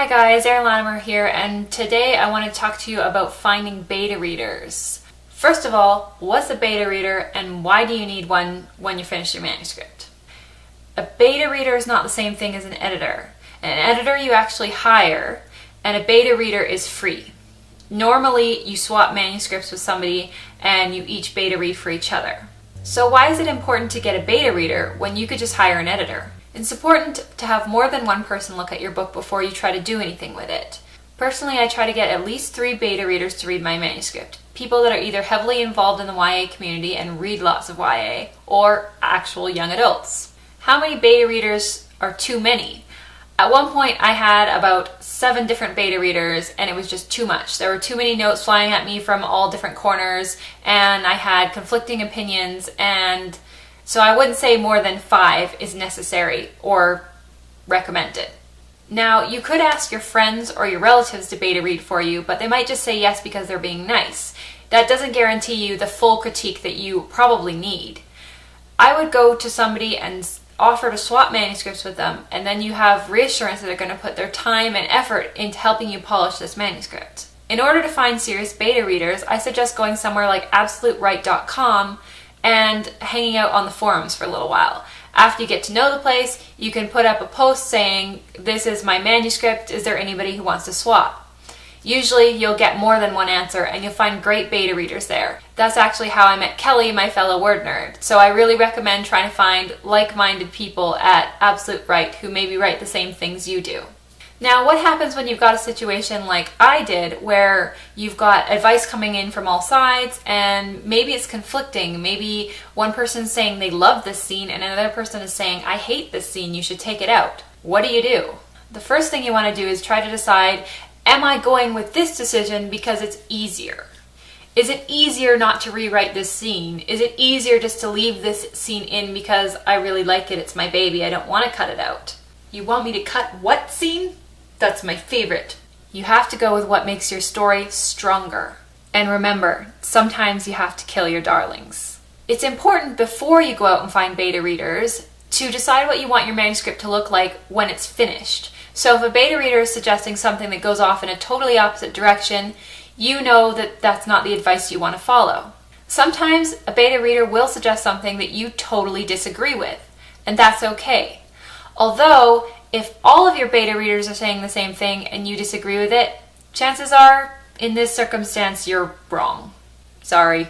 Hi guys, Erin Latimer here, and today I want to talk to you about finding beta readers. First of all, what's a beta reader and why do you need one when you finish your manuscript? A beta reader is not the same thing as an editor. An editor you actually hire, and a beta reader is free. Normally, you swap manuscripts with somebody and you each beta read for each other. So why is it important to get a beta reader when you could just hire an editor? It's important to have more than one person look at your book before you try to do anything with it. Personally, I try to get at least 3 beta readers to read my manuscript. People that are either heavily involved in the YA community and read lots of YA, or actual young adults. How many beta readers are too many? At one point, I had about 7 different beta readers, and it was just too much. There were too many notes flying at me from all different corners, and I had conflicting opinions, and so I wouldn't say more than 5 is necessary or recommended. Now, you could ask your friends or your relatives to beta read for you, but they might just say yes because they're being nice. That doesn't guarantee you the full critique that you probably need. I would go to somebody and offer to swap manuscripts with them, and then you have reassurance that they're going to put their time and effort into helping you polish this manuscript. In order to find serious beta readers, I suggest going somewhere like absolutewrite.com and hanging out on the forums for a little while. After you get to know the place, you can put up a post saying, "This is my manuscript, is there anybody who wants to swap?" Usually you'll get more than one answer and you'll find great beta readers there. That's actually how I met Kelly, my fellow word nerd. So I really recommend trying to find like-minded people at Absolute Write who maybe write the same things you do. Now, what happens when you've got a situation like I did, where you've got advice coming in from all sides and maybe it's conflicting? Maybe one person's saying they love this scene and another person is saying, "I hate this scene, you should take it out." What do you do? The first thing you want to do is try to decide, am I going with this decision because it's easier? Is it easier not to rewrite this scene? Is it easier just to leave this scene in because I really like it, it's my baby, I don't want to cut it out? You want me to cut what scene? That's my favorite. You have to go with what makes your story stronger. And remember, sometimes you have to kill your darlings. It's important before you go out and find beta readers to decide what you want your manuscript to look like when it's finished. So if a beta reader is suggesting something that goes off in a totally opposite direction, you know that that's not the advice you want to follow. Sometimes a beta reader will suggest something that you totally disagree with, and that's okay. Although, if all of your beta readers are saying the same thing and you disagree with it, chances are, in this circumstance, you're wrong. Sorry.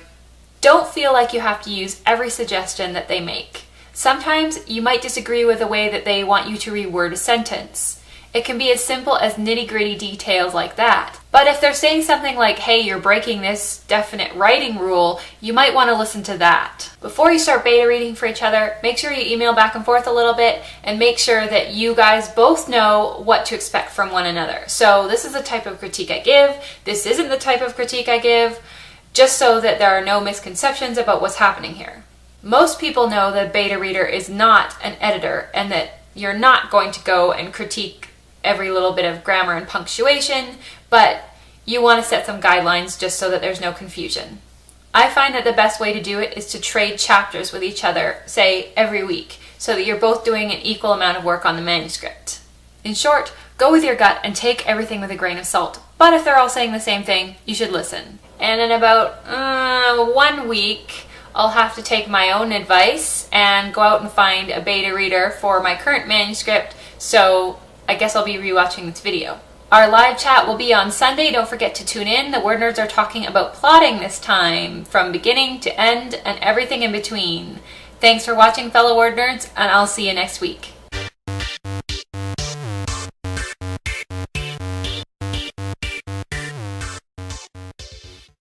Don't feel like you have to use every suggestion that they make. Sometimes you might disagree with the way that they want you to reword a sentence. It can be as simple as nitty-gritty details like that. But if they're saying something like, "Hey, you're breaking this definite writing rule," you might want to listen to that. Before you start beta reading for each other, make sure you email back and forth a little bit and make sure that you guys both know what to expect from one another. So this is the type of critique I give, this isn't the type of critique I give, just so that there are no misconceptions about what's happening here. Most people know that a beta reader is not an editor and that you're not going to go and critique every little bit of grammar and punctuation, but you want to set some guidelines just so that there's no confusion. I find that the best way to do it is to trade chapters with each other, say every week, so that you're both doing an equal amount of work on the manuscript. In short, go with your gut and take everything with a grain of salt, but if they're all saying the same thing, you should listen. And in about 1 week, I'll have to take my own advice and go out and find a beta reader for my current manuscript, so I guess I'll be rewatching this video. Our live chat will be on Sunday. Don't forget to tune in. The word nerds are talking about plotting this time, from beginning to end and everything in between. Thanks for watching, fellow word nerds, and I'll see you next week.